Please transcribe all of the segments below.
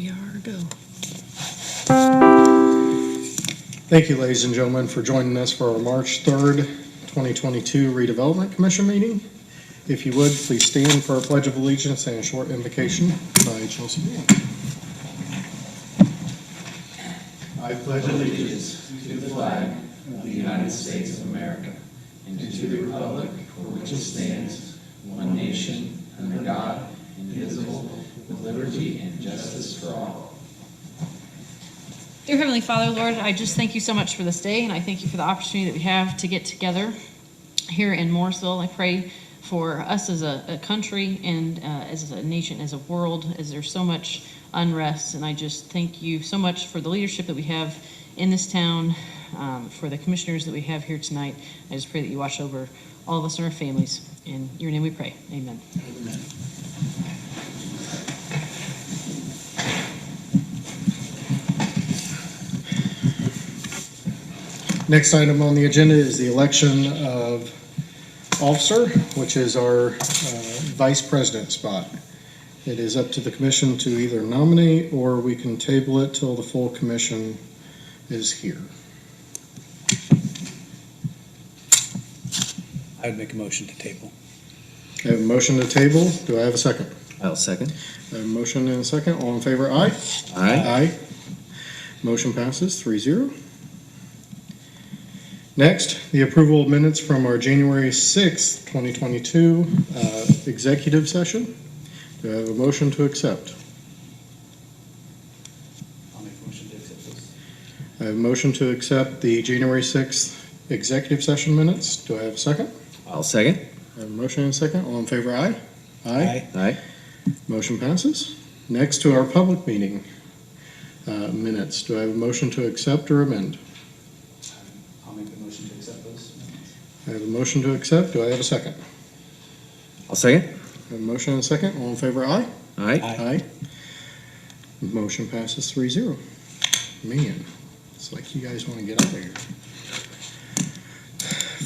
We are go. Thank you, ladies and gentlemen, for joining us for our March 3rd, 2022 Redevelopment Commission meeting. If you would, please stand for our Pledge of Allegiance and a short invocation by Chelsea Moore. I pledge allegiance to the flag of the United States of America and to the republic for which it stands, one nation, under God, indivisible, with liberty and justice for all. Dear Heavenly Father, Lord, I just thank you so much for this day, and I thank you for the opportunity that we have to get together here in Mooresville. I pray for us as a country and as a nation, as a world, as there's so much unrest, and I just thank you so much for the leadership that we have in this town, for the commissioners that we have here tonight. I just pray that you watch over all of us and our families. In your name we pray. Amen. Amen. Next item on the agenda is the election of officer, which is our vice president spot. It is up to the commission to either nominate or we can table it till the full commission is here. I would make a motion to table. I have a motion to table. Do I have a second? I'll second. I have a motion and a second. All in favor, aye? Aye. Aye. Motion passes 3-0. Next, the approval of minutes from our January 6th, 2022 executive session. Do I have a motion to accept? I'll make a motion to accept this. I have a motion to accept the January 6th executive session minutes. Do I have a second? I'll second. I have a motion and a second. All in favor, aye? Aye. Motion passes. Next to our public meeting minutes. Do I have a motion to accept or amend? I'll make the motion to accept those. I have a motion to accept. Do I have a second? I'll second. I have a motion and a second. All in favor, aye? Aye. Aye. Motion passes 3-0. Man, it's like you guys want to get out of here.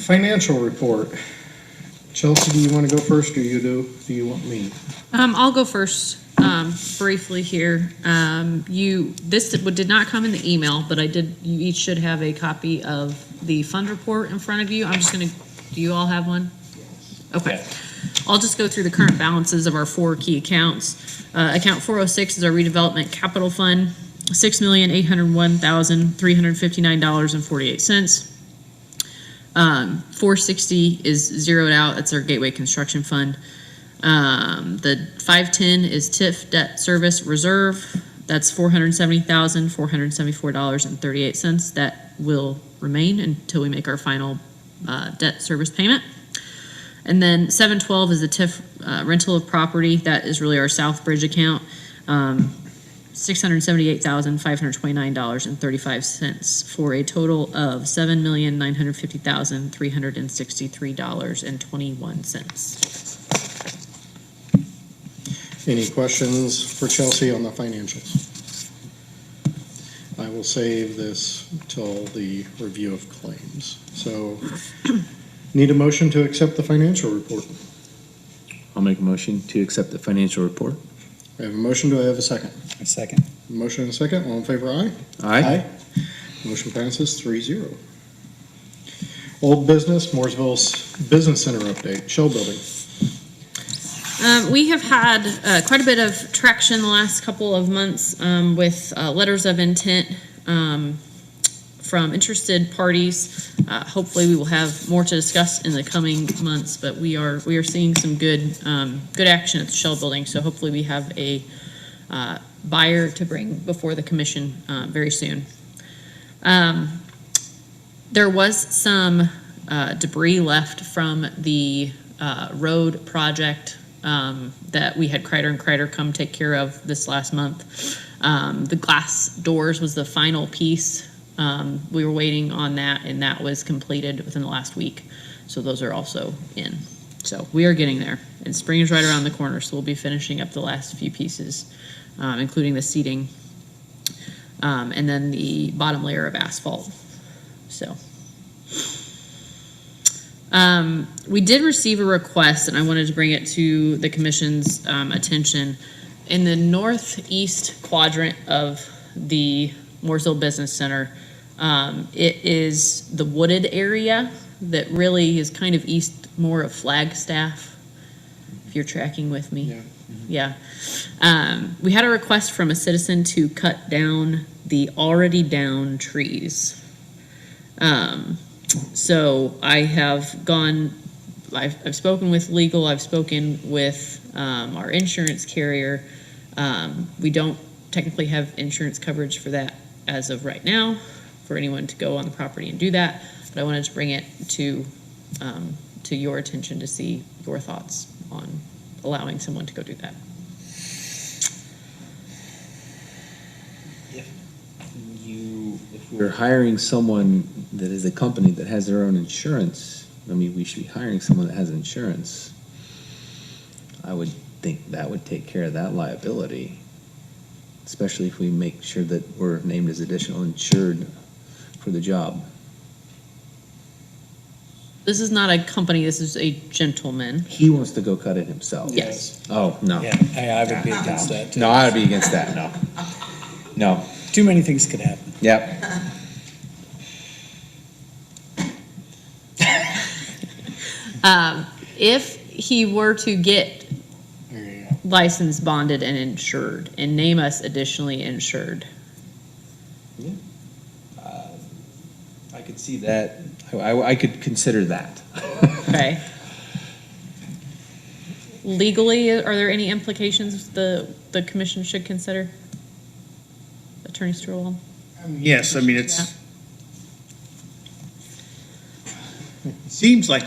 Financial report. Chelsea, do you want to go first, or do you want me? I'll go first, briefly here. This did not come in the email, but you each should have a copy of the fund report in front of you. do you all have one? Yes. Okay. I'll just go through the current balances of our four key accounts. Account 406 is our redevelopment capital fund, $6,801,359.48. 460 is zeroed out. That's our gateway construction fund. The 510 is TIF debt service reserve. That's $470,474.38. That will remain until we make our final debt service payment. And then 712 is the TIF rental of property. That is really our Southbridge account. $678,529.35 for a total of $7,950,363.21. Any questions for Chelsea on the financials? I will save this till the review of claims. So, need a motion to accept the financial report. I'll make a motion to accept the financial report. I have a motion. Do I have a second? A second. Motion and a second. All in favor, aye? Aye. Motion passes 3-0. Old business, Mooresville's Business Center update, Shell Building. We have had quite a bit of traction the last couple of months with letters of intent from interested parties. Hopefully we will have more to discuss in the coming months, but we are seeing some good action at the Shell Building, so hopefully we have a buyer to bring before the commission very soon. There was some debris left from the road project that we had Kreider & Kreider come take care of this last month. The glass doors was the final piece. We were waiting on that, and that was completed within the last week. So those are also in. So we are getting there, and spring is right around the corner. So we'll be finishing up the last few pieces, including the seating, and then the bottom layer of asphalt. So we did receive a request, and I wanted to bring it to the commission's attention. in the northeast quadrant of the Mooresville Business Center, it is the wooded area that really is kind of east more of Flagstaff, if you're tracking with me. Yeah. Yeah. We had a request from a citizen to cut down the already down trees. So I have gone, I've spoken with legal, I've spoken with our insurance carrier. We don't technically have insurance coverage for that as of right now, for anyone to go on the property and do that, but I wanted to bring it to your attention to see your thoughts on allowing someone to go do that. If we're hiring someone that is a company that has their own insurance, I mean, we should be hiring someone that has insurance. I would think that would take care of that liability, especially if we make sure that we're named as additional insured for the job. This is not a company, this is a gentleman. He wants to go cut it himself. Yes. Oh, no. Yeah, I would be against that too. No, I would be against that, no. No. Too many things could happen. Yep. If he were to get There you go. licensed, bonded, and insured, and name us additionally insured, I could see that. I could consider that. okay? Legally, are there any implications the commission should consider? Attorney Stroll? Yes, I mean, it seems like,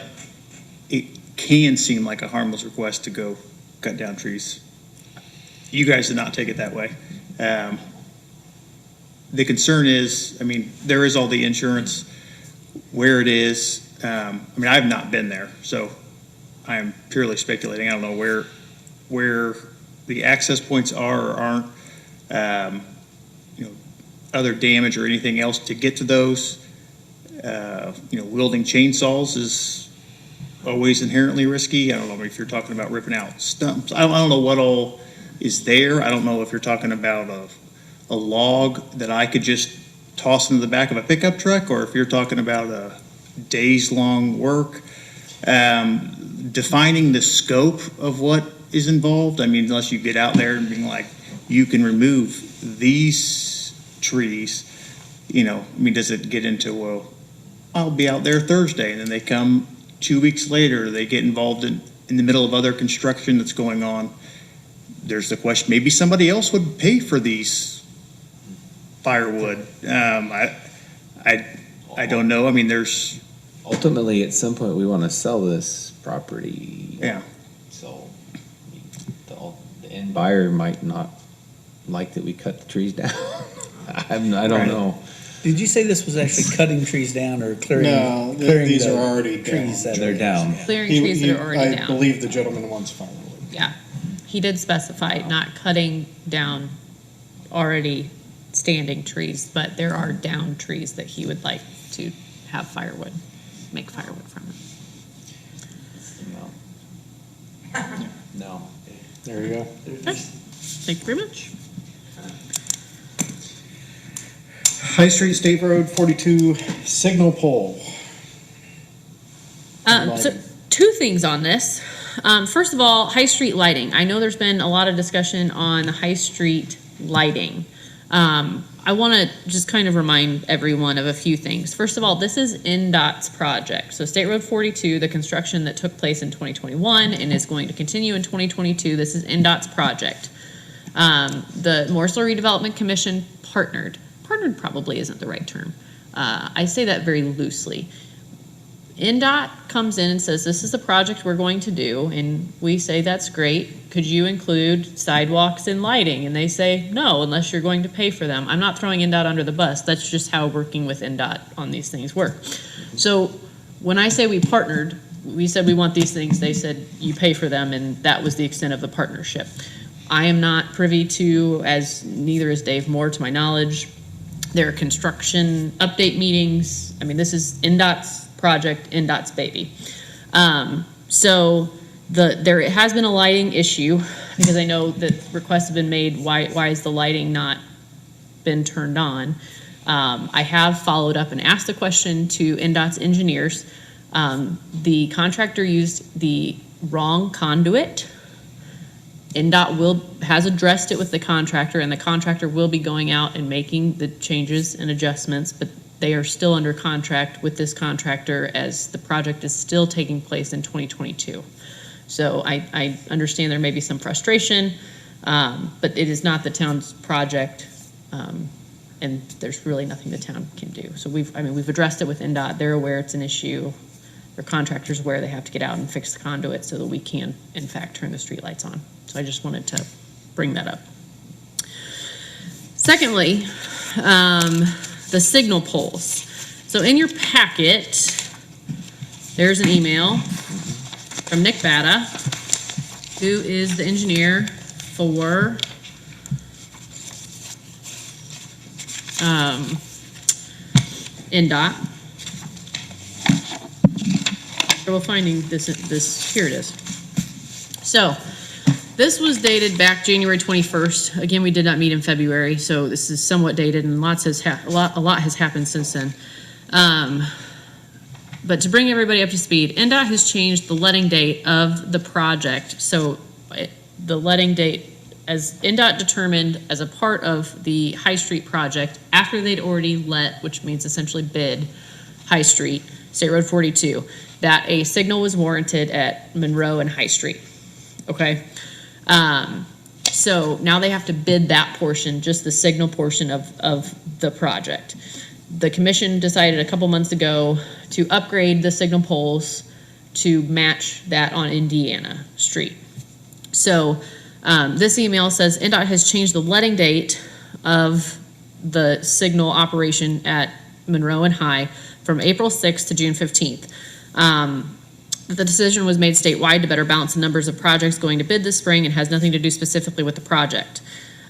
it can seem like a harmless request to go cut down trees. You guys did not take it that way. The concern is, I mean, there is all the insurance where it is. I mean, I've not been there, so I'm purely speculating. I don't know where the access points are or aren't. Other damage or anything else to get to those. Wielding chainsaws is always inherently risky. I don't know if you're talking about ripping out stumps. I don't know what all is there. I don't know if you're talking about a log that I could just toss into the back of a pickup truck, or if you're talking about a days-long work. Defining the scope of what is involved. I mean, unless you get out there and being like, you can remove these trees, does it get into, well, I'll be out there Thursday, and then they come 2 weeks later, they get involved in the middle of other construction that's going on. There's the question, maybe somebody else would pay for these firewood. I don't know. I mean, there's. Ultimately, at some point, we want to sell this property. Yeah. So the end buyer might not like that we cut the trees down. I don't know. Did you say this was actually cutting trees down or clearing? No, clearing these the are already trees down. that They're are down. Clearing trees that are already I down. believe the gentleman wants firewood. Yeah, he did specify not cutting down already standing trees, but there are down trees that he would like to have firewood, make firewood from it. No. There you go. Thank you very much. High Street State Road 42 signal pole. So two things on this. First of all, High Street lighting. I know there's been a lot of discussion on High Street lighting. I want to just kind of remind everyone of a few things. First of all, this is NDOT's project. So State Road 42, the construction that took place in 2021 and is going to continue in 2022, this is NDOT's project. The Mooresville Redevelopment Commission partnered probably isn't the right term. I say that very loosely. NDOT comes in and says, this is the project we're going to do, and we say, that's great. Could you include sidewalks and lighting? And they say, no, unless you're going to pay for them. I'm not throwing NDOT under the bus. That's just how working with NDOT on these things work. So when I say we partnered, we said we want these things, they said you pay for them, and that was the extent of the partnership. I am not privy to, as neither is Dave Moore to my knowledge, their construction update meetings. I mean, this is NDOT's project, NDOT's baby. So there has been a lighting issue. because I know that requests have been made, why is the lighting not been turned on? I have followed up and asked the question to NDOT's engineers. The contractor used the wrong conduit. NDOT has addressed it with the contractor, and the contractor will be going out and making the changes and adjustments, but they are still under contract with this contractor as the project is still taking place in 2022. So I understand there may be some frustration, but it is not the town's project, and there's really nothing the town can do. So we've addressed it with NDOT. They're aware it's an issue. Their contractor's aware they have to get out and fix the conduit so that we can, in fact, turn the streetlights on. So I just wanted to bring that up. Secondly, the signal poles. So in your packet, there's an email from Nick Batta, who is the engineer for NDOT. Trouble finding this, here it is. So, this was dated back January 21st. Again, we did not meet in February, so this is somewhat dated, and a lot has happened since then. But to bring everybody up to speed, NDOT has changed the letting date of the project. So the letting date, as NDOT determined as a part of the High Street project, after they'd already let, which means essentially bid, High Street, State Road 42, that a signal was warranted at Monroe and High Street. Okay? So now they have to bid that portion, just the signal portion of the project. The commission decided a couple months ago to upgrade the signal poles to match that on Indiana Street. So this email says NDOT has changed the letting date of the signal operation at Monroe and High from April 6th to June 15th. The decision was made statewide to better balance the numbers of projects going to bid this spring and has nothing to do specifically with the project.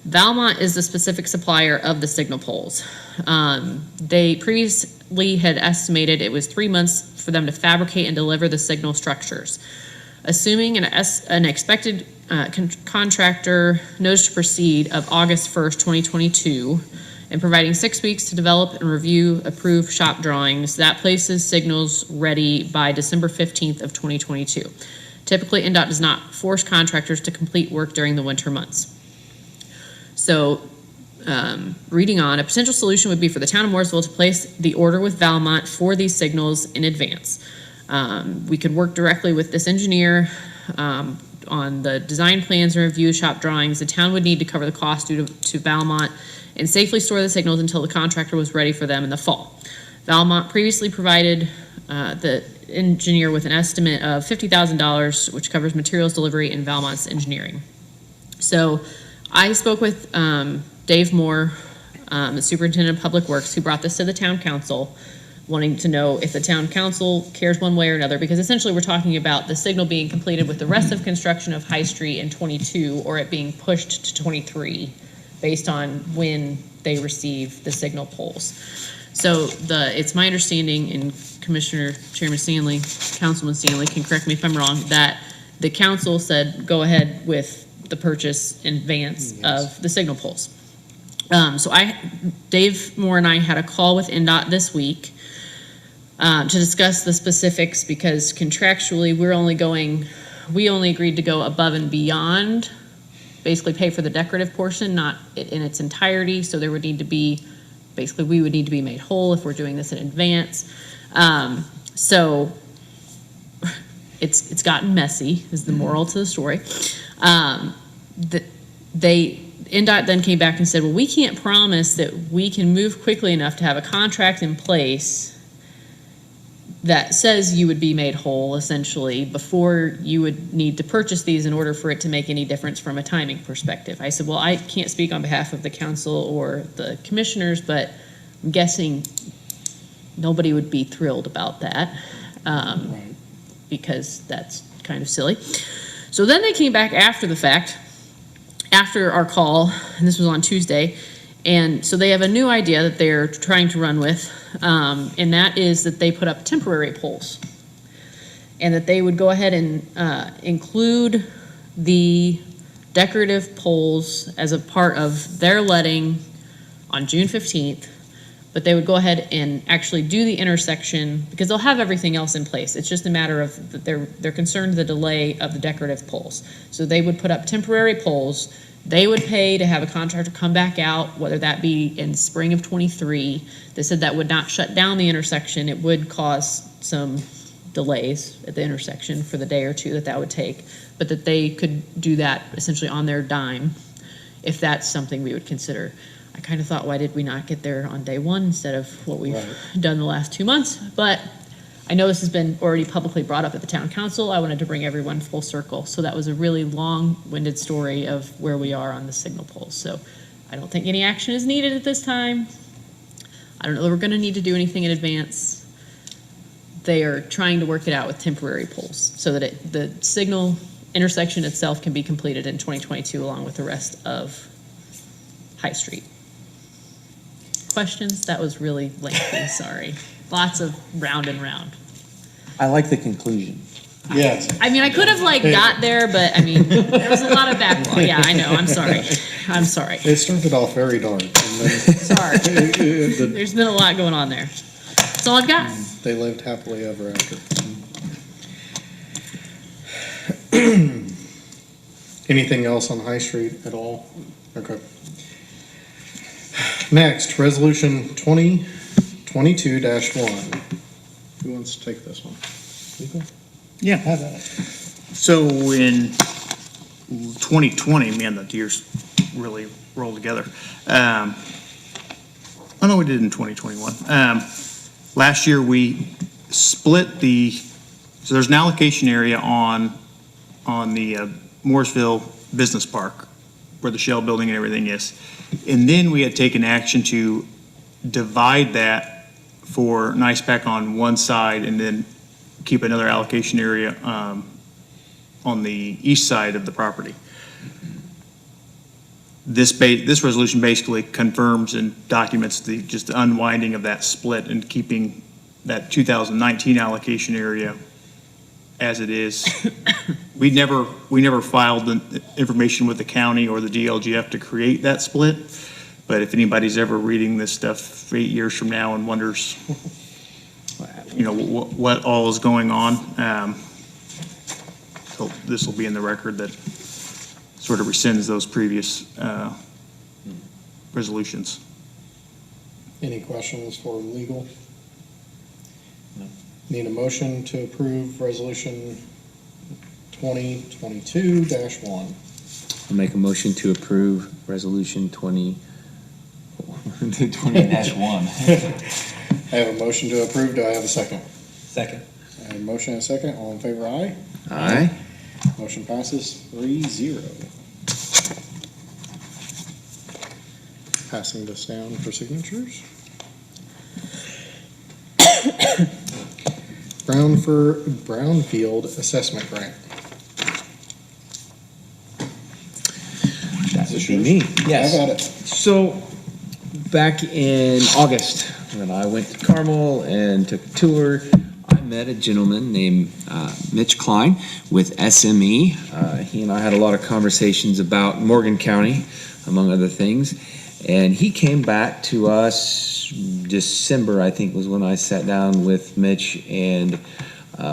Valmont is the specific supplier of the signal poles. They previously had estimated it was 3 months for them to fabricate and deliver the signal structures. Assuming an expected contractor notice to proceed of August 1st, 2022, and providing 6 weeks to develop and review approved shop drawings, that places signals ready by December 15th of 2022. Typically, NDOT does not force contractors to complete work during the winter months. So, reading on, a potential solution would be for the town of Mooresville to place the order with Valmont for these signals in advance. We could work directly with this engineer on the design plans and review shop drawings. The town would need to cover the cost due to Valmont and safely store the signals until the contractor was ready for them in the fall. Valmont previously provided the engineer with an estimate of $50,000, which covers materials delivery and Valmont's engineering. So I spoke with Dave Moore, the superintendent of public works, who brought this to the town council, wanting to know if the town council cares one way or another, because essentially we're talking about the signal being completed with the rest of construction of High Street in 22, or it being pushed to 23 based on when they receive the signal poles. So it's my understanding, and Chairman Stanley, Councilman Stanley can correct me if I'm wrong, that the council said go ahead with the purchase in advance of the signal poles. So Dave Moore and I had a call with NDOT this week to discuss the specifics, because contractually we only agreed to go above and beyond, basically pay for the decorative portion, not in its entirety. So there would need to be, basically we would need to be made whole if we're doing this in advance. So it's gotten messy, is the moral to the story. NDOT then came back and said, well, we can't promise that we can move quickly enough to have a contract in place that says you would be made whole, essentially, before you would need to purchase these in order for it to make any difference from a timing perspective. I said, well, I can't speak on behalf of the council or the commissioners, but I'm guessing nobody would be thrilled about that, because that's kind of silly. So then they came back after the fact, after our call, and this was on Tuesday, and so they have a new idea that they're trying to run with, and that is that they put up temporary poles, and that they would go ahead and include the decorative poles as a part of their letting on June 15th, but they would go ahead and actually do the intersection because they'll have everything else in place. It's just a matter of that they're concerned the delay of the decorative poles. So they would put up temporary poles. They would pay to have a contractor come back out, whether that be in spring of '23. They said that would not shut down the intersection. It would cause some delays at the intersection for the day or two that would take, but that they could do that essentially on their dime if that's something we would consider. I kind of thought, why did we not get there on day one instead of what we've done the last 2 months? But I know this has been already publicly brought up at the town council. I wanted to bring everyone full circle. So that was a really long-winded story of where we are on the signal poles. So I don't think any action is needed at this time. I don't know that we're going to need to do anything in advance. They are trying to work it out with temporary poles so that the signal intersection itself can be completed in 2022 along with the rest of High Street. Questions? That was really lengthy, sorry. Lots of round and round. I like the conclusion. Yes. I mean, I could have got there, but I mean, there was a lot of backlog. Yeah, I know, I'm sorry. I'm sorry. It started off very dark, and then Sorry. There's been a lot going on there. That's all I've got. they lived happily ever after. Anything else on High Street at all? Okay. Next, Resolution 2022-1. Who wants to take this one? Yeah. Have at it. So in 2020, man, the years really rolled together. Oh no, we did in 2021. Last year we split so there's an allocation area on the Mooresville Business Park where the Shell building and everything is. And then we had taken action to divide that for NICEPAC on one side and then keep another allocation area on the east side of the property. This resolution basically confirms and documents just the unwinding of that split and keeping that 2019 allocation area as it is. We never filed the information with the county or the DLGF to create that split. But if anybody's ever reading this stuff 8 years from now and wonders, what all is going on, so this will be in the record that sort of rescinds those previous resolutions. Any questions for legal? No. Need a motion to approve Resolution 2022-1. I'll make a motion to approve Resolution 20-1. I have a motion to approve. Do I have a second? Second. I have a motion and a second. All in favor, aye. Aye. Motion passes 3-0. Passing this down for signatures. Brownfield Assessment Grant. That would be me. Yes. How about it? So, back in August, when I went to Carmel and took a tour, I met a gentleman named Mitch Klein with SME. He and I had a lot of conversations about Morgan County, among other things. And he came back to us December, I think, was when I sat down with Mitch, and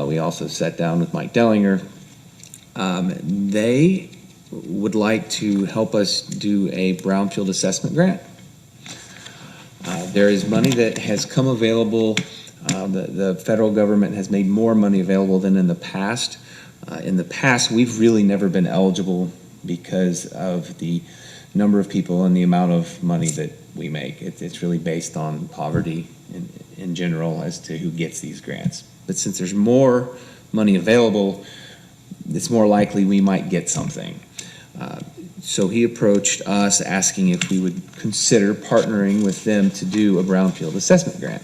we also sat down with Mike Dellinger. They would like to help us do a Brownfield assessment grant. There is money that has come available. The federal government has made more money available than in the past. In the past, we've really never been eligible because of the number of people and the amount of money that we make. It's really based on poverty in general as to who gets these grants. But since there's more money available, it's more likely we might get something. So he approached us asking if we would consider partnering with them to do a Brownfield assessment grant.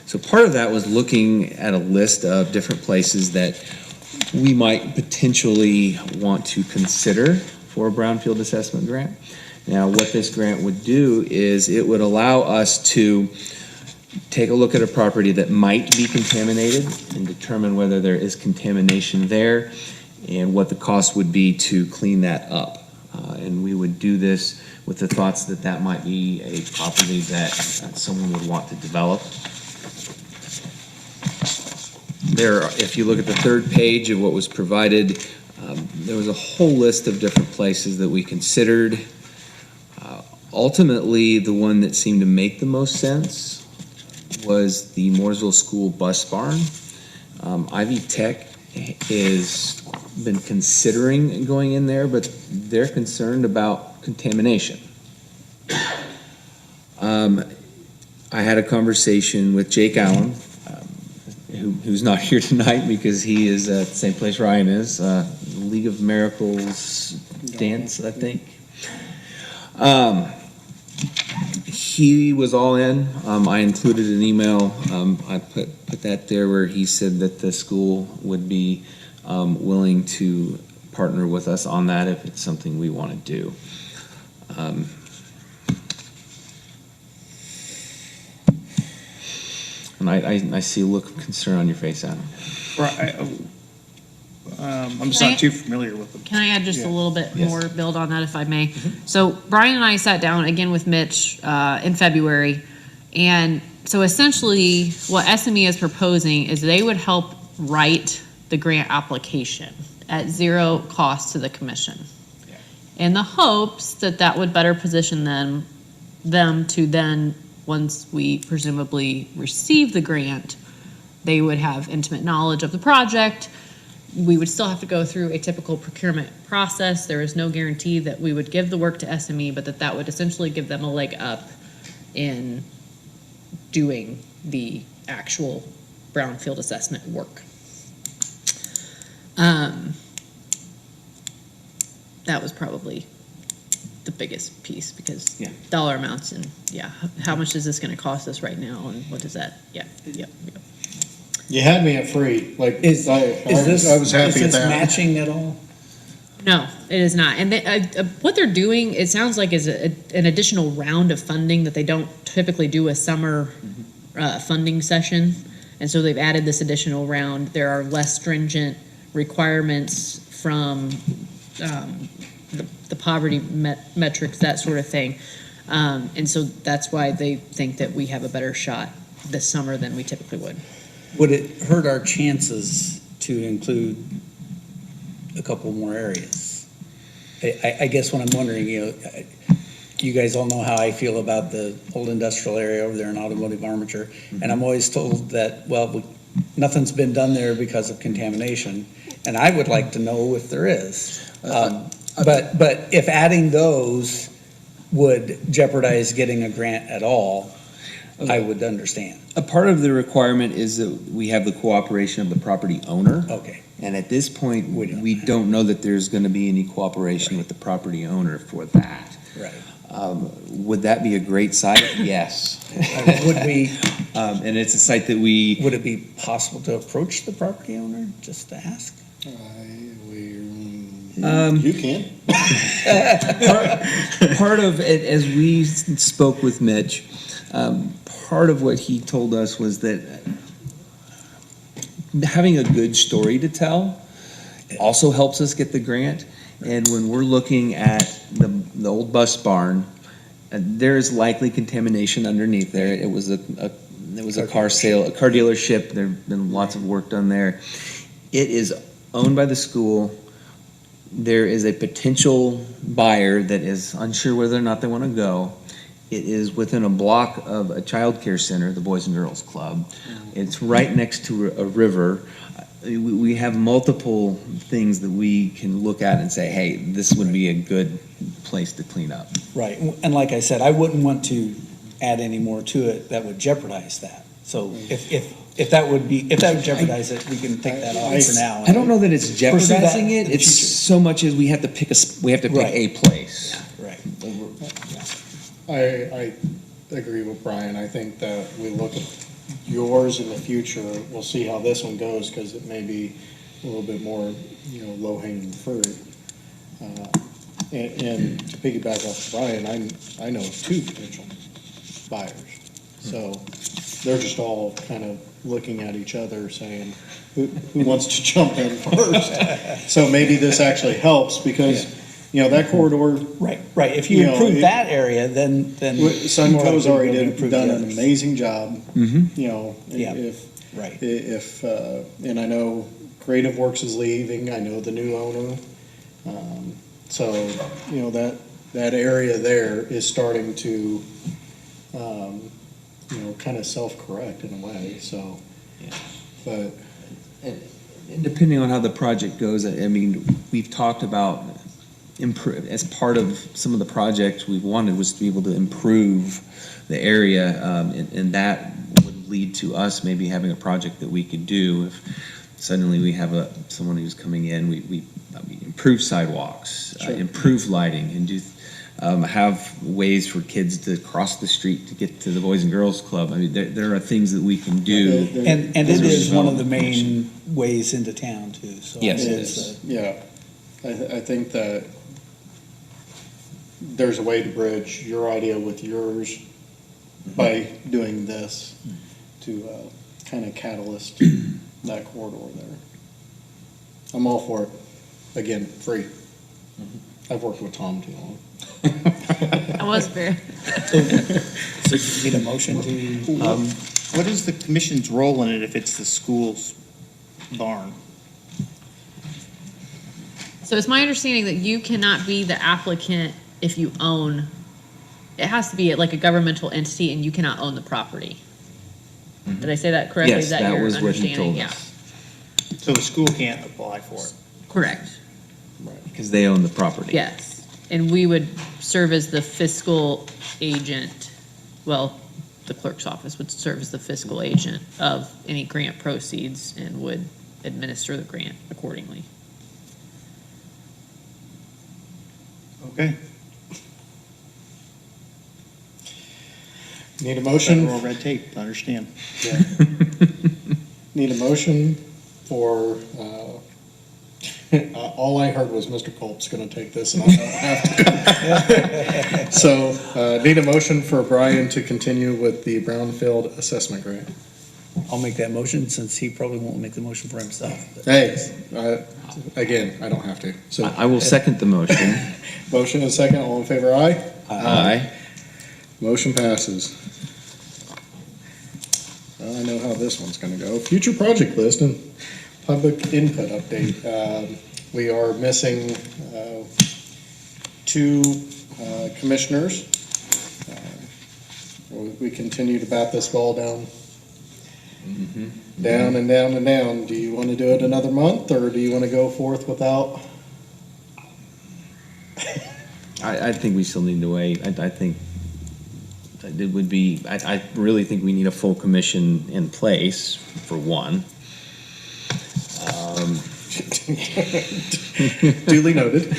So part of that was looking at a list of different places that we might potentially want to consider for a Brownfield assessment grant. Now, what this grant would do is it would allow us to take a look at a property that might be contaminated and determine whether there is contamination there and what the cost would be to clean that up. And we would do this with the thoughts that that might be a property that someone would want to develop. There, if you look at the third page of what was provided, there was a whole list of different places that we considered. Ultimately, the one that seemed to make the most sense was the Mooresville School bus barn. Ivy Tech has been considering going in there, but they're concerned about contamination. I had a conversation with Jake Allen, who's not here tonight because he is at the same place Ryan is, League of Miracles dance, I think. He was all in. I included an email. I put that there where he said that the school would be willing to partner with us on that if it's something we want to do. And I see a look of concern on your face, Adam. Right, I'm just Can I- not too familiar with them. Can I add just a Yeah. little bit Yes. more, build on that if I may? So Brian and I sat down again with Mitch in February. And so essentially what SME is proposing is they would help write the grant application at zero cost to the commission. In the hopes that that would better position them to then, once we presumably receive the grant, they would have intimate knowledge of the project. We would still have to go through a typical procurement process. There is no guarantee that we would give the work to SME, but that would essentially give them a leg up in doing the actual brownfield assessment work. That was probably the biggest piece because Yeah. dollar amounts and how much is this going to cost us right now and what is that? Yeah. You had me at free, like, Is I was happy is at this that. matching at all? No, it is not. And what they're doing, it sounds like, is an additional round of funding that they don't typically do a summer funding session. And so they've added this additional round. There are less stringent requirements from the poverty metrics, that sort of thing. And so that's why they think that we have a better shot this summer than we typically would. Would it hurt our chances to include a couple more areas? I guess what I'm wondering, you guys all know how I feel about the old industrial area over there in automotive armature. And I'm always told that, well, nothing's been done there because of contamination. And I would like to know if there is. But if adding those would jeopardize getting a grant at all, I would understand. A part of the requirement is that we have the cooperation of the property owner. Okay. And at this point, We don't don't know that there's going to be any cooperation with the property owner for that. Right. Would that be a great site? Yes. Would we, And it's a site that we, would it be possible to approach the property owner just to ask? You can. part of it, as we spoke with Mitch, part of what he told us was that having a good story to tell also helps us get the grant. And when we're looking at the old bus barn, there is likely contamination underneath there. It was a car dealership. There've been lots of work done there. It is owned by the school. There is a potential buyer that is unsure whether or not they want to go. It is within a block of a child care center, the Boys and Girls Club. It's right next to a river. We have multiple things that we can look at and say, hey, this would be a good place to clean up. Right, and like I said, I wouldn't want to add any more to it that would jeopardize that. So if that would jeopardize it, we can take that off for now. I don't know that it's Pursue that jeopardizing in it. the It's future. so much as we have to pick Right. a place. Right. I agree with Brian. I think that we look at yours in the future. We'll see how this one goes because it may be a little bit more, low hanging fruit. And to piggyback off Brian, I know of 2 potential buyers. So they're just all kind of looking at each other saying, who wants to jump in first? So maybe this actually helps because, that corridor, Right, right. If you You know, improve it- that area, then. Sunco's more already likely to improve the done an others. amazing job. Mm-hmm. Yeah. If, Right. if, and I know Creative Works is leaving, I know the new owner. So, that area there is starting to, kind of self-correct in a way, so. Yeah. But, And depending on how the project goes, I mean, we've talked about improve, as part of some of the projects we've wanted was to be able to improve the area, and that would lead to us maybe having a project that we could do if suddenly we have someone who's coming in, we improve sidewalks, Sure. improve lighting, and do have ways for kids to cross the street to get to the Boys and Girls Club. I mean, there are things that we can do. And it Those are is one of the development main ways into town too, so. Yes, it it's, is. yeah, I think that there's a way to bridge your idea with yours by doing this to kind of catalyst that corridor there. I'm all for it. Again, free. I've worked with Tom too long. I was very, So you need a motion to, What is the commission's role in it if it's the school's barn? so it's my understanding that you cannot be the applicant if you own, it has to be like a governmental entity and you cannot own the property. Did I say that correctly? Yes, Is that that your was what he understanding? told Yeah. us. So the school can't apply for it? Correct, Because they own the property. yes. And we would serve as the fiscal agent, well, the clerk's office would serve as the fiscal agent of any grant proceeds and would administer the grant accordingly. Okay. Need a motion? Federal red tape, I understand. Yeah. Need a motion for, all I heard was Mr. Culp's gonna take this and I don't have to. So, need a motion for Brian to continue with the Brownfield assessment grant. I'll make that motion since he probably won't make the motion for himself. but- Hey, again, I don't have to. So, I will second the motion. motion and second, all in favor, aye? Aye. Motion passes. I know how this one's gonna go. Future project list and public input update. We are missing two commissioners. We continue to bat this ball down. Down and down and down. Do you want to do it another month, or do you want to go forth without? I think we still need to wait. I think it would be, I really think we need a full commission in place, for one. Duly noted.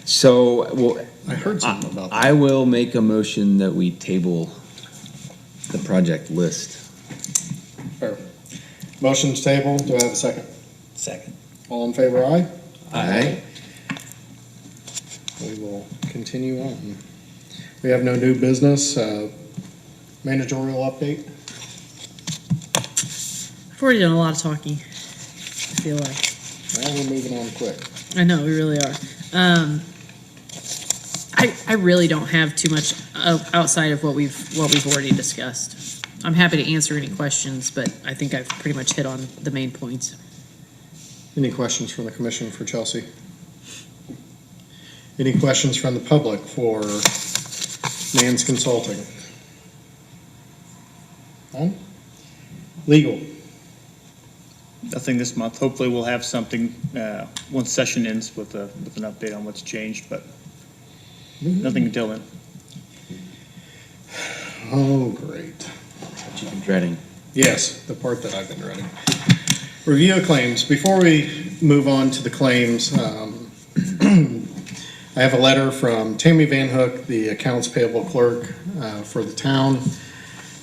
So, well, I heard something about that. I will make a motion that we table the project list. Or, motion's table. Do I have a second? Second. All in favor, aye? Aye. We will continue on. We have no new business. Managerial update? I've already done a lot of talking, I feel like. Well, we're moving on quick. I know, we really are. I really don't have too much outside of what we've already discussed. I'm happy to answer any questions, but I think I've pretty much hit on the main points. Any questions from the commission for Chelsea? Any questions from the public for Mann's Consulting? None? Legal? Nothing this month. Hopefully we'll have something, once session ends with an update on what's changed, but nothing until then. Oh, great. What you've been dreading. Yes, the part that I've been dreading. Review of claims. Before we move on to the claims, I have a letter from Tammy Van Hook, the accounts payable clerk for the town.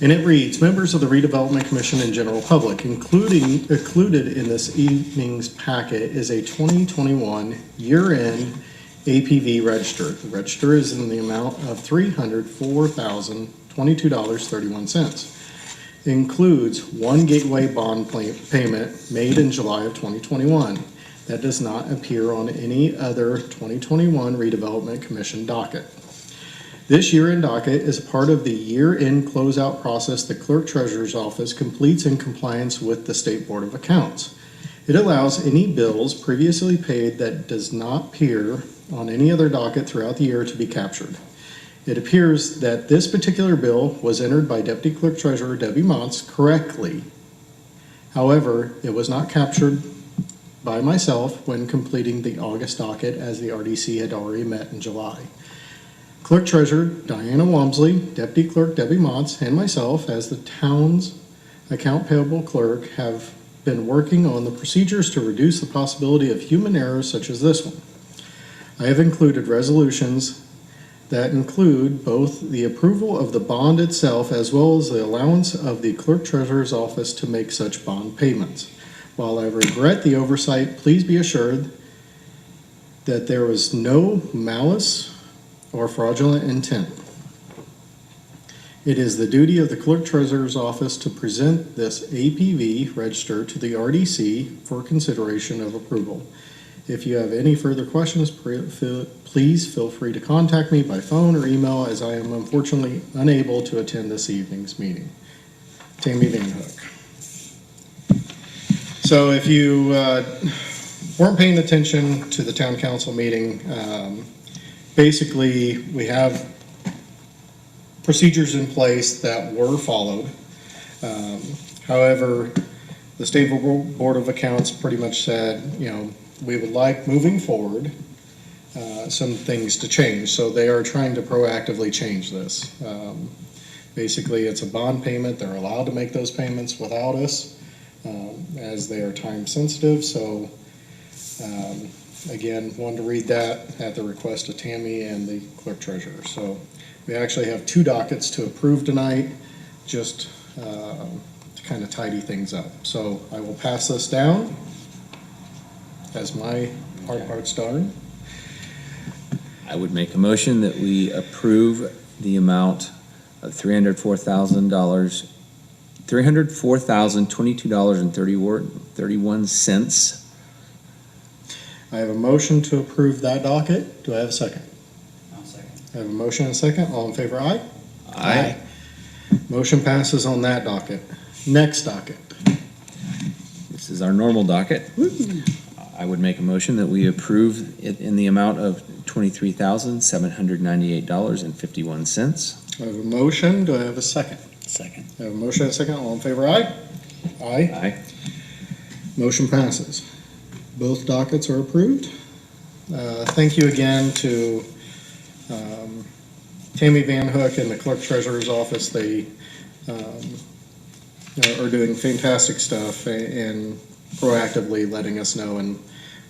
And it reads, members of the Redevelopment Commission and general public, included in this evening's packet is a 2021 year-end APV register. The register is in the amount of $304,022.31. Includes one gateway bond payment made in July of 2021. that does not appear on any other 2021 Redevelopment Commission docket. This year-end docket is a part of the year-end closeout process the Clerk Treasurer's Office completes in compliance with the State Board of Accounts. It allows any bills previously paid that does not appear on any other docket throughout the year to be captured. It appears that this particular bill was entered by Deputy Clerk Treasurer Debbie Motz correctly. However, it was not captured by myself when completing the August docket, as the RDC had already met in July. Clerk Treasurer Diana Walmsley, Deputy Clerk Debbie Motz, and myself, as the town's account payable clerk, have been working on the procedures to reduce the possibility of human errors such as this one. I have included resolutions that include both the approval of the bond itself as well as the allowance of the Clerk Treasurer's Office to make such bond payments. While I regret the oversight, please be assured that there was no malice or fraudulent intent. It is the duty of the Clerk Treasurer's Office to present this APV register to the RDC for consideration of approval. If you have any further questions, please feel free to contact me by phone or email, as I am unfortunately unable to attend this evening's meeting. Tammy Van Hook. So if you weren't paying attention to the town council meeting, basically we have procedures in place that were followed. However, the State Board of Accounts pretty much said, we would like, moving forward, some things to change. So they are trying to proactively change this. Basically, it's a bond payment. They're allowed to make those payments without us, as they are time sensitive. So again, wanted to read that at the request of Tammy and the Clerk Treasurer. So we actually have 2 dockets to approve tonight, just to kind of tidy things up. So I will pass this down as my hard part's done. I would make a motion that we approve the amount of $304,022.31. I have a motion to approve that docket. Do I have a second? I'll second. I have a motion and a second. All in favor, aye? Aye. Motion passes on that docket. Next docket. This is our normal docket. I would make a motion that we approve it in the amount of $23,798.51. I have a motion. Do I have a second? Second. I have a motion and a second. All in favor, aye? Aye. Aye. Motion passes. Both dockets are approved. Thank you again to Tammy Van Hook and the Clerk Treasurer's Office. They are doing fantastic stuff and proactively letting us know, and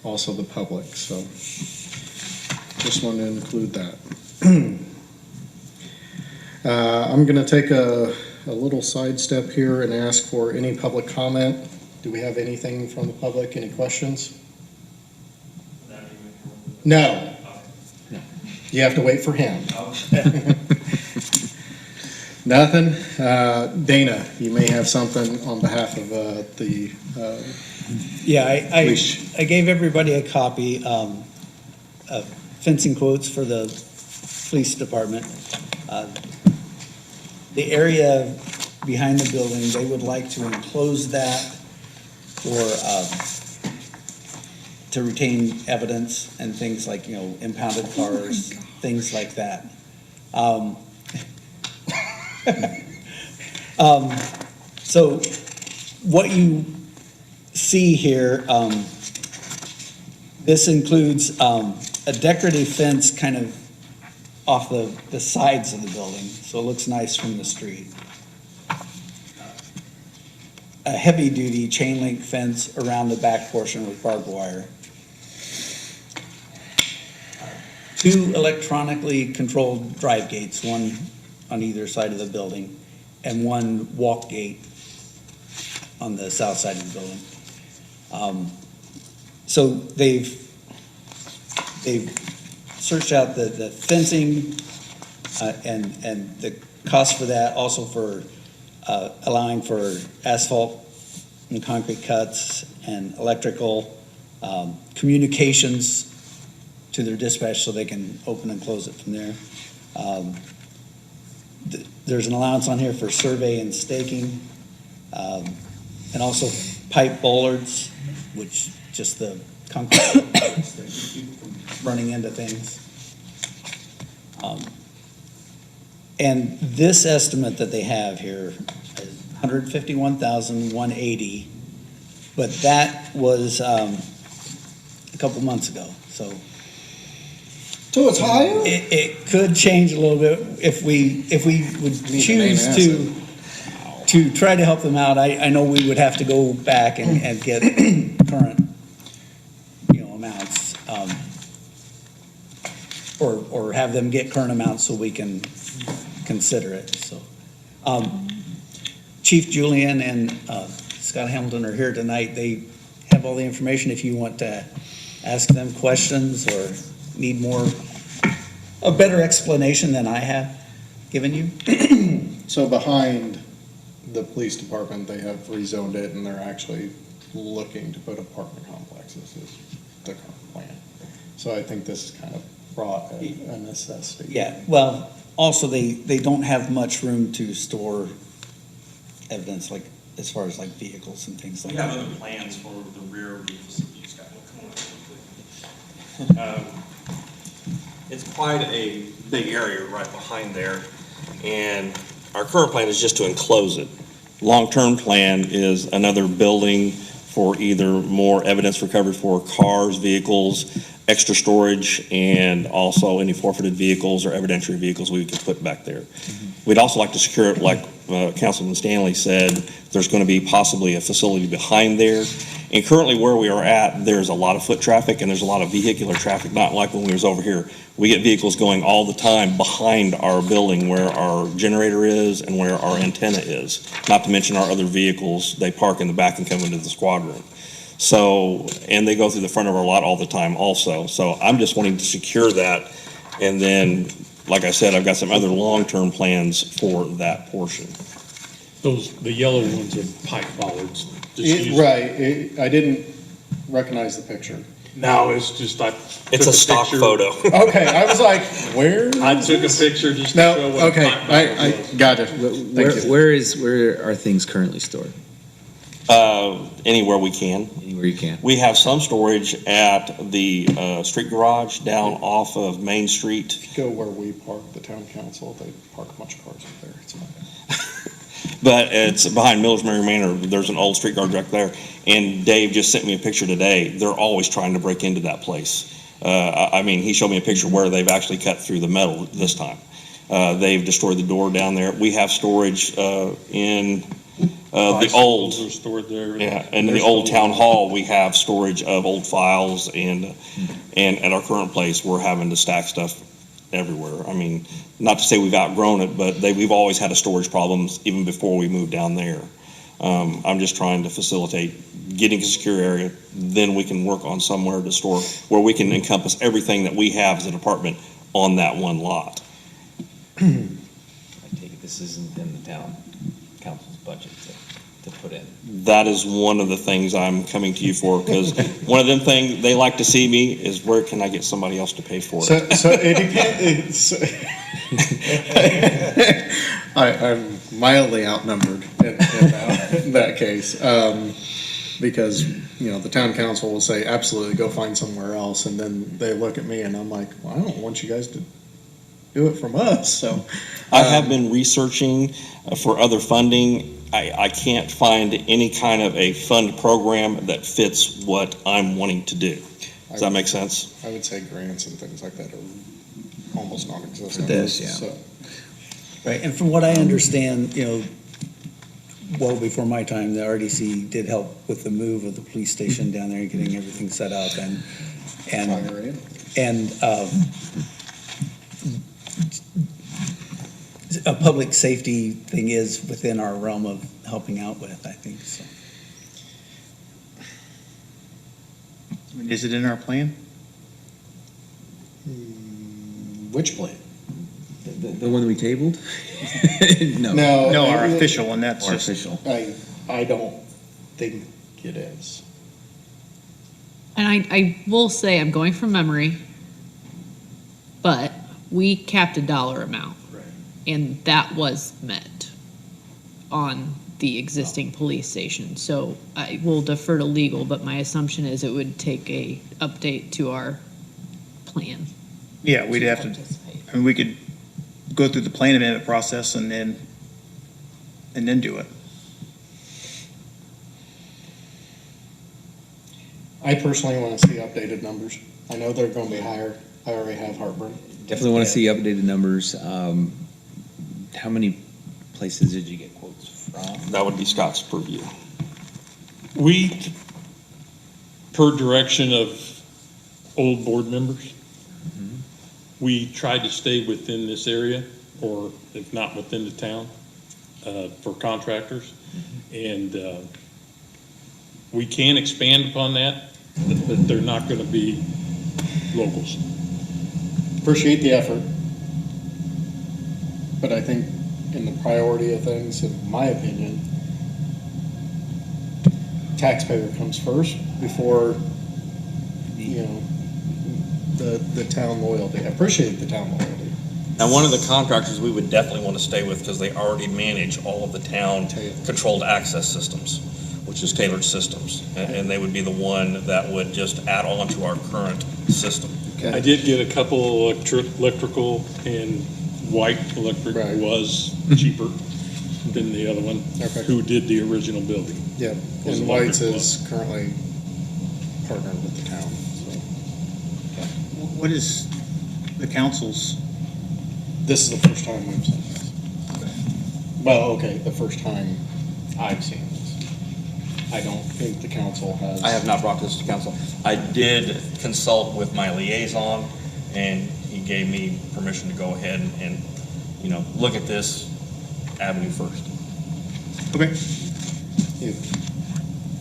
also the public. So just wanted to include that. I'm going to take a little sidestep here and ask for any public comment. Do we have anything from the public? Any questions? No. You have to wait for him. Nothing? Dana, you may have something on behalf of the Yeah, I police. gave everybody a copy of fencing quotes for the police department. The area behind the building, they would like to enclose that for, to retain evidence and things like, impounded cars, things like that. So what you see here, this includes a decorative fence kind of off the sides of the building, so it looks nice from the street. A heavy-duty chain link fence around the back portion with barbed wire. 2 electronically controlled drive gates, one on either side of the building, and 1 walk gate on the south side of the building. So they've searched out the fencing and the cost for that, also for allowing for asphalt and concrete cuts and electrical communications to their dispatch so they can open and close it from there. There's an allowance on here for survey and staking, and also pipe bollards, which just the concrete bollards that keep people from running into things. And this estimate that they have here is $151,180, but that was a couple months ago, so. So it's higher? It could change a little bit if we would choose to try to help them out. I know we would have to go back and get current, amounts, or have them get current amounts so we can consider it, so. Chief Julian and Scott Hamilton are here tonight. They have all the information if you want to ask them questions or need a better explanation than I have given you. So behind the police department, they have rezoned it and they're actually looking to put apartment complexes is the current plan. So I think this is kind of brought a necessity. Yeah, well, also they don't have much room to store evidence, like as far as like vehicles and things like We that. have other plans for the rear of the facility, Scott. It's quite a big area right behind there, and our current plan is just to enclose it. Long-term plan is another building for either more evidence recovery for cars, vehicles, extra storage, and also any forfeited vehicles or evidentiary vehicles we could put back there. We'd also like to secure it, like Councilman Stanley said, there's going to be possibly a facility behind there. And currently where we are at, there's a lot of foot traffic and there's a lot of vehicular traffic, not like when we was over here. We get vehicles going all the time behind our building where our generator is and where our antenna is. Not to mention our other vehicles, they park in the back and come into the squad room. So, and they go through the front of our lot all the time also. So I'm just wanting to secure that. And then, like I said, I've got some other long-term plans for that portion. The yellow ones are pipe bollards. Right, I didn't recognize the picture. No, it's just, It's a stock photo. Okay, I was like, where? I took a picture just to No, show what a okay, pipe bollard I was. got it. Thank you. Where are things currently stored? Anywhere we can. Anywhere you can. We have some storage at the street garage down off of Main Street. Go where we park, the town council, they park a bunch of cars up there. It's fine. But it's behind Miller's Mary Manor. There's an old street guard back there. And Dave just sent me a picture today. They're always trying to break into that place. I mean, he showed me a picture where they've actually cut through the metal this time. They've destroyed the door down there. We have storage in the old, Bicycles are stored there. yeah, and in the old town hall, we have storage of old files and at our current place, we're having to stack stuff everywhere. I mean, not to say we've outgrown it, but we've always had a storage problems even before we moved down there. I'm just trying to facilitate getting a secure area, then we can work on somewhere to store where we can encompass everything that we have as a department on that one lot. I take it this isn't in the town council's budget to put in. That is one of the things I'm coming to you for, because one of them things they like to see me is where can I get somebody else to pay for it? So it depends. I'm mildly outnumbered in that case, because, the town council will say, absolutely, go find somewhere else, and then they look at me and I'm like, well, I don't want you guys to do it from us, so. I have been researching for other funding. I can't find any kind of a fund program that fits what I'm wanting to do. Does that make sense? I would say grants and things like that are almost non-existent. For this, yeah. So, Right, and from what I understand, well before my time, the RDC did help with the move of the police station down there, getting everything set up and fire in. a public safety thing is within our realm of helping out with, I think, so. Is it in our plan? Which plan? The one we tabled? No. No, our official one, that's Or just, official. I don't think it is. And I will say, I'm going from memory, but we capped a dollar amount. Right. And that was met on the existing police station. So I will defer to legal, but my assumption is it would take a update to our plan. Yeah, we'd have to, participate. I mean, we could go through the plan amendment process and then do it. I personally want to see updated numbers. I know they're going to be higher. I already have heartburn. Definitely want to see updated numbers. How many places did you get quotes from? That would be Scott's purview. We, per direction of old board members, we tried to stay within this area, or if not within the town, for contractors. And we can expand upon that, but they're not going to be locals. Appreciate the effort. But I think in the priority of things, in my opinion, taxpayer comes first before, you know, the town loyalty. I appreciate the town loyalty. Now, one of the contractors we would definitely want to stay with because they already manage all of the town-controlled access systems, which is Tailored Systems. And they would be the one that would just add on to our current system. I did get a couple electrical, and White Electric Right. was cheaper than the other one, Okay. who did the original building. Yeah, Was and electric White's club. is currently partnered with the town, so. What is the council's? This is the first time we've seen this. Well, okay, the first time I've seen this. I don't think the council has. I have not brought this to council. I did consult with my liaison, and he gave me permission to go ahead and you know, look at this avenue first. Okay.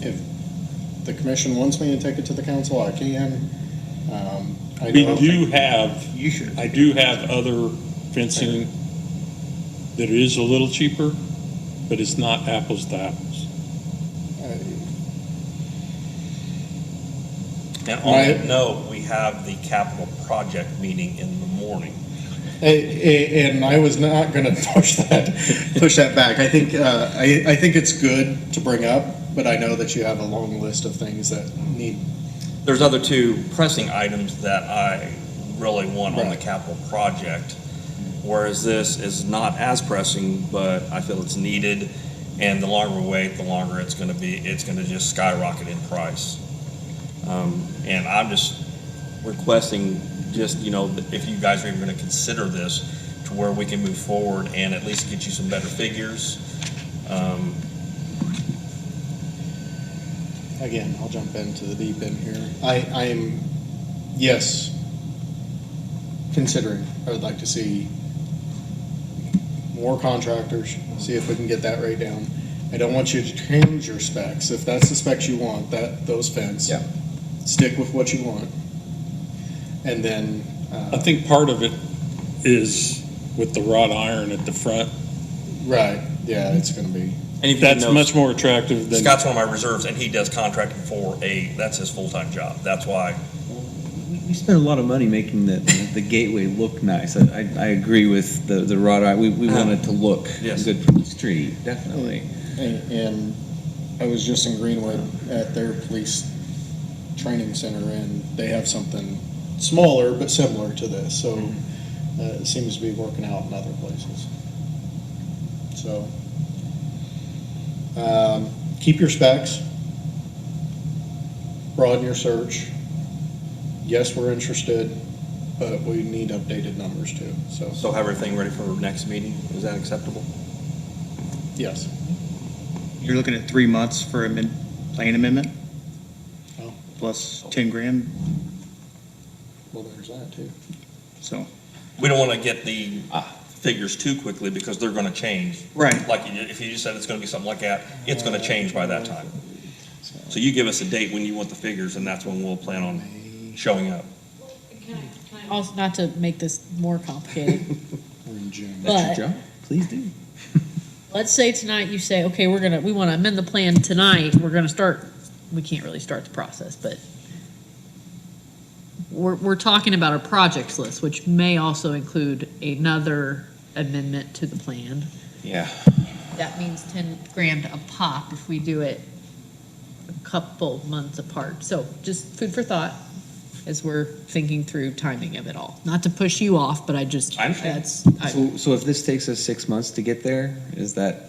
If the commission wants me to take it to the council, I can. I We know- do have, You should. I do have other fencing that is a little cheaper, but it's not apples to apples. And on that note, we have the capital project meeting in the morning. And I was not going to push that back. I think it's good to bring up, but I know that you have a long list of things that need. There's other two pressing items that I really want on the Right. capital project, whereas this is not as pressing, but I feel it's needed. And the longer we wait, the longer it's going to be. It's going to just skyrocket in price. And I'm just requesting, just, you know, if you guys are even going to consider this, to where we can move forward and at least get you some better figures. Again, I'll jump into the deep end here. I am, yes, considering. I would like to see more contractors, see if we can get that rate down. I don't want you to change your specs. If that's the specs you want, those fence. Yeah. Stick with what you want. And then. I think part of it is with the wrought iron at the front. Right, yeah, it's gonna be. And if you That's know, much more attractive than. Scott's one of my reserves, and he does contracting for that's his full-time job. That's why. We spent a lot of money making the gateway look nice. I agree with the wrought iron. We want it to look Yes. good from the street, definitely. And I was just in Greenwood at their police training center, and they have something smaller but similar to this, so it seems to be working out in other places. So, keep your specs, broaden your search. Yes, we're interested, but we need updated numbers too, so. So have everything ready for next meeting. Is that acceptable? Yes. You're looking at 3 months for a plan amendment? Oh. Plus 10 grand, Well, there's that too. so. We don't want to get the figures too quickly because they're going to change. Right. Like if you just said it's going to be something like that, it's going to change by that time. So you give us a date when you want the figures, and that's when we'll plan on showing up. Also, not to make this more complicated, We're in June. but Joe, please do. let's say tonight you say, okay, we want to amend the plan tonight, we're gonna start, we can't really start the process, but we're talking about a projects list, which may also include another amendment to the plan. Yeah. That means 10 grand a pop if we do it a couple months apart. So just food for thought as we're thinking through timing of it all. Not to push you off, but I understand. So if this takes us 6 months to get there, is that?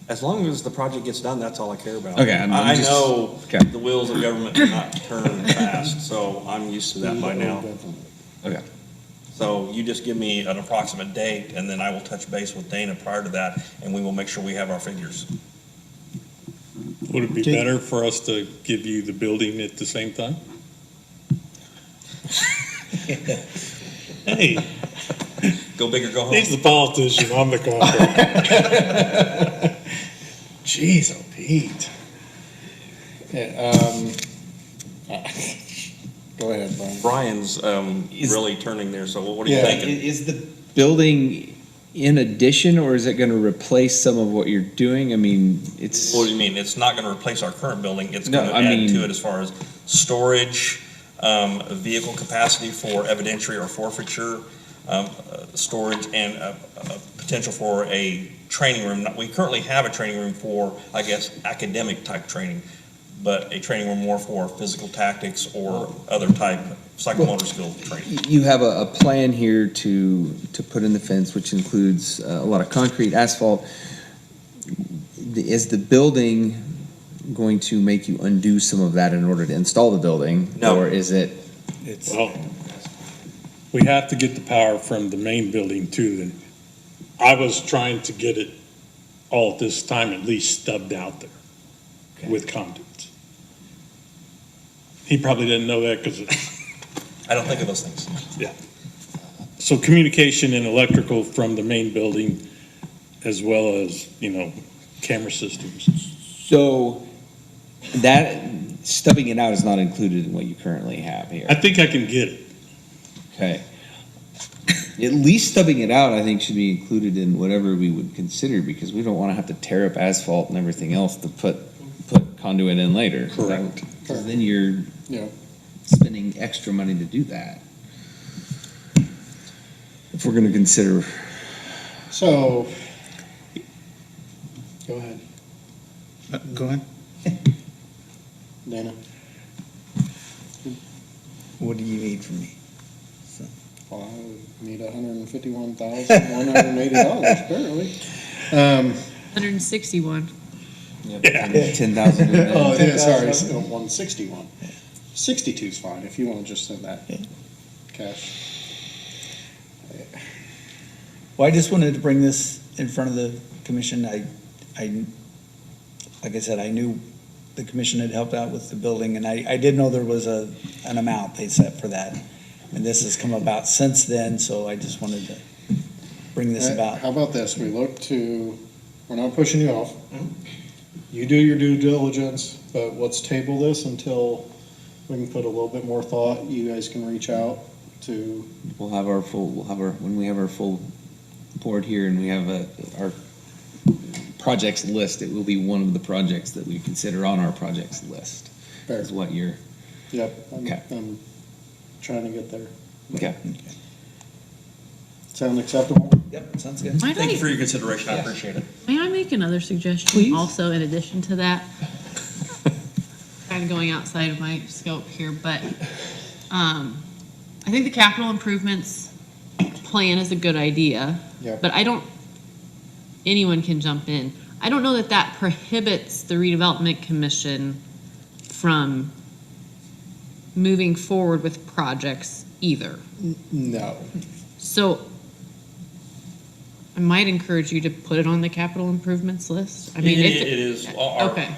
As long as the project gets done, that's all I care about. Okay, I'm I just- know okay. the wheels of government do not turn fast, so I'm used to that by now. Okay. So you just give me an approximate date, and then I will touch base with Dana prior to that, and we will make sure we have our figures. Would it be better for us to give you the building at the same time? Hey, Go big or go home. he's the politician, I'm the contractor. Jeez, oh Pete. Yeah, go ahead, Brian. Brian's Is- really turning there, so what are you Yeah. thinking? Is the building in addition, or is it gonna replace some of what you're doing? I mean, it's. What do you mean? It's not gonna replace our current building, it's No, gonna I add mean- to it as far as storage, vehicle capacity for evidentiary or forfeiture, storage, and potential for a training room. We currently have a training room for, I guess, academic type training, but a training room more for physical tactics or other type psychomotor skill training. You have a plan here to put in the fence, which includes a lot of concrete, asphalt. Is the building going to make you undo some of that in order to install the building? No. Or is it? It's, Well, we have to get the power from the main building to the, I was trying to get it all at this time at least stubbed out there Okay. with conduits. He probably didn't know that because, I don't think of those things. so communication and electrical from the main building as well as, camera systems. So that, stubbing it out is not included in what you currently have here. I think I can get it. Okay. At least stubbing it out, I think, should be included in whatever we would consider, because we don't want to have to tear up asphalt and everything else to put conduit in later. Correct. Because then you're Yeah. spending extra money to do that. If we're gonna consider, So, go ahead, Go ahead. Dana. what do you need from me? Well, I would need $151,180 apparently. 161. Yeah. 10,000. Oh, yeah, sorry, 161. 62 is fine, if you want to just send that cash. Well, I just wanted to bring this in front of the commission. Like I said, I knew the commission had helped out with the building, and I did know there was an amount they set for that. And this has come about since then, so I just wanted to bring this about. How about this, we're not pushing you off. You do your due diligence, but let's table this until we can put a little bit more thought. You guys can reach out to, When we have our full board here and we have our projects list, it will be one of the projects that we consider on our projects list. Fair. Is what you're, yep, Okay. I'm trying to get there. okay. Sound acceptable? Yep, sounds good. Might Thank you for I, your consideration, I appreciate it. may I make another suggestion Please. also in addition to that? Kind of going outside of my scope here, but I think the capital improvements plan is a good idea. Yep. But anyone can jump in. I don't know that that prohibits the redevelopment commission from moving forward with projects either. No. So I might encourage you to put it on the capital improvements list. I mean, It if is, okay.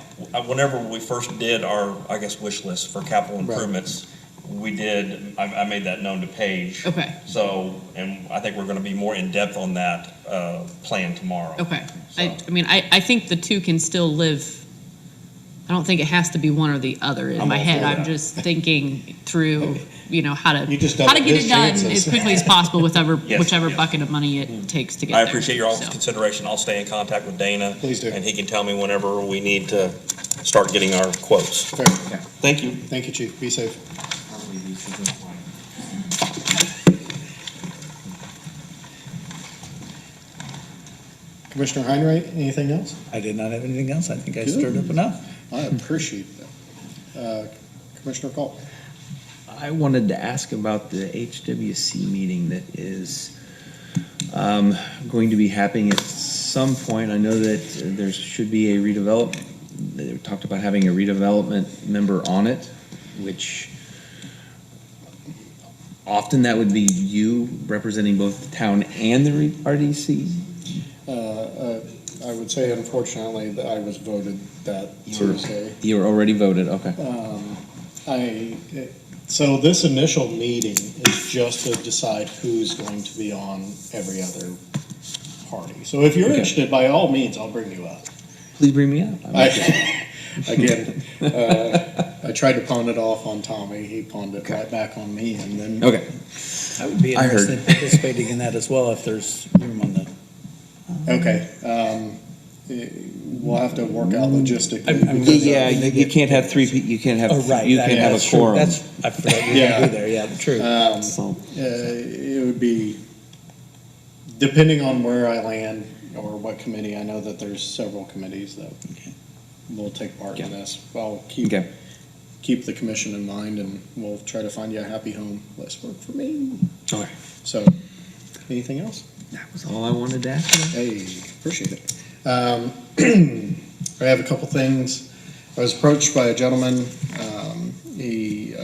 whenever we first did our, I guess, wish list for capital improvements, I made that known to Paige. Okay. So, and I think we're gonna be more in-depth on that, plan tomorrow. Okay. So- I mean, I think the two can still live. I don't think it has to be one or the other in I'm my all head. for I'm that. just thinking through, how to You just get doubled it his done chances. as quickly as possible with Yes, whichever yes. bucket of money it takes to get I there. appreciate your all's So. consideration. I'll stay in contact with Dana. Please do. And he can tell me whenever we need to start getting our quotes. Fair. Thank you. Thank you, chief, be safe. Commissioner Heinrich, anything else? I did not have anything else. I think I Good. stirred up enough. I appreciate that. Commissioner Cole? I wanted to ask about the HWC meeting that is going to be happening at some point. I know that there should be a redevelop, they talked about having a redevelopment member on it, which often that would be you representing both the town and the RDC. I would say unfortunately that I was voted that Tuesday. You were already voted, okay. So this initial meeting is just to decide who's going to be on every other party. So if you're Okay. interested, by all means, I'll bring you up. Please bring me up. Again, I tried to pawn it off on Tommy. He pawned it right back on me, and then Okay, I would be I heard. interested in participating in that as well if there's room on the. okay. We'll have to work out logistically. I'm- because, yeah, you can't have three, you can't have, Oh, right. you that- can't have a that's true. quorum. That's, I forgot you were Yeah. gonna be there. Yeah, true. So, It would be, depending on where I land or what committee, I know that there's several committees that Okay. will take part in Okay. this. I'll keep the commission in mind, and we'll try to find you a happy home. Less work for me. Okay. So, anything else? That was all I wanted to ask you. Hey, appreciate it. I have a couple things. I was approached by a gentleman. He,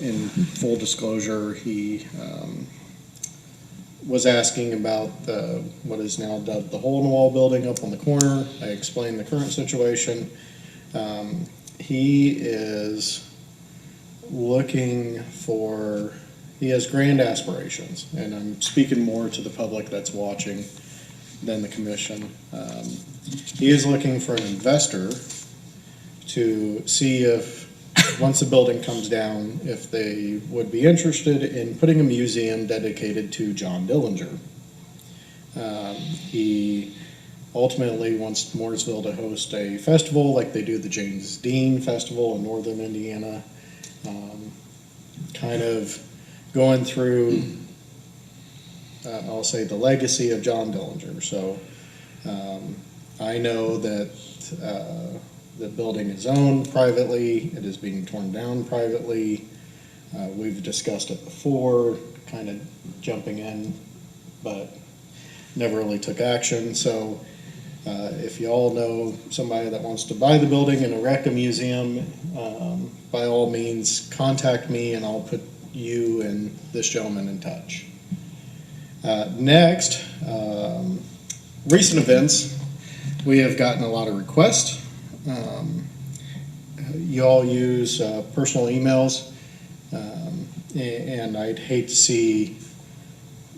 in full disclosure, he was asking about what is now dubbed the hole-in-the-wall building up on the corner. I explained the current situation. He is looking for, he has grand aspirations, and I'm speaking more to the public that's watching than the commission. He is looking for an investor to see if, once the building comes down, if they would be interested in putting a museum dedicated to John Dillinger. He ultimately wants Mooresville to host a festival like they do the James Dean Festival in northern Indiana. Kind of going through, I'll say, the legacy of John Dillinger. So I know that the building is owned privately. It is being torn down privately. We've discussed it before, kind of jumping in, but never really took action. So if you all know somebody that wants to buy the building and erect a museum, by all means, contact me and I'll put you and this gentleman in touch. Next, recent events. We have gotten a lot of requests. You all use personal emails, and I'd hate to see,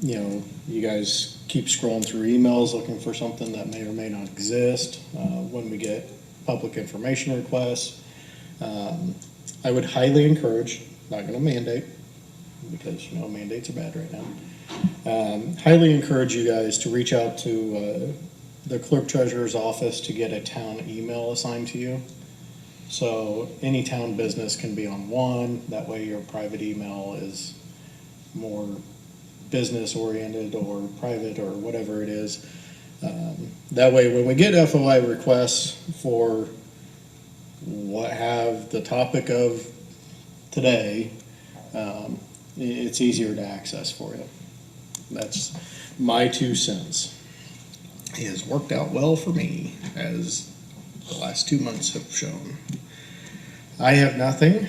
you guys keep scrolling through emails looking for something that may or may not exist when we get public information requests. I would highly encourage, not going to mandate, because mandates are bad right now. Highly encourage you guys to reach out to the clerk treasurer's office to get a town email assigned to you. So any town business can be on one. That way your private email is more business oriented or private or whatever it is. That way when we get FOI requests for what have the topic of today, it's easier to access for you. That's my 2 cents. It has worked out well for me, as the last 2 months have shown. I have nothing.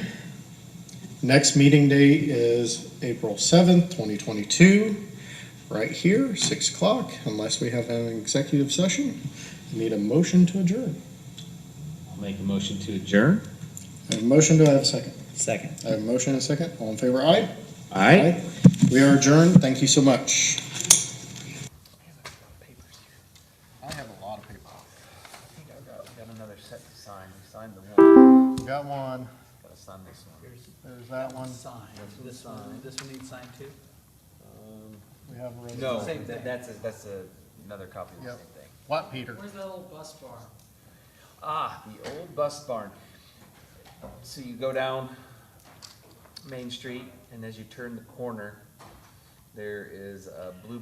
Next meeting date is April 7th, 2022, right here, 6 o'clock, unless we have an executive session. I need a motion to adjourn. I'll make a motion to adjourn. I have a motion, do I have a second? Second. I have a motion and a second. All in favor, aye? Aye. We are adjourned. Thank you so much. I have a lot of paper. I think I've got another set to sign. We signed the one. Got one. Gotta sign this one. There's that one. This one needs signed too? We have a ready. No, that's another copy of the Yep. same thing. What, Peter? Where's that old bus bar? Ah, the old bus barn. So you go down Main Street, and as you turn the corner, there is a blue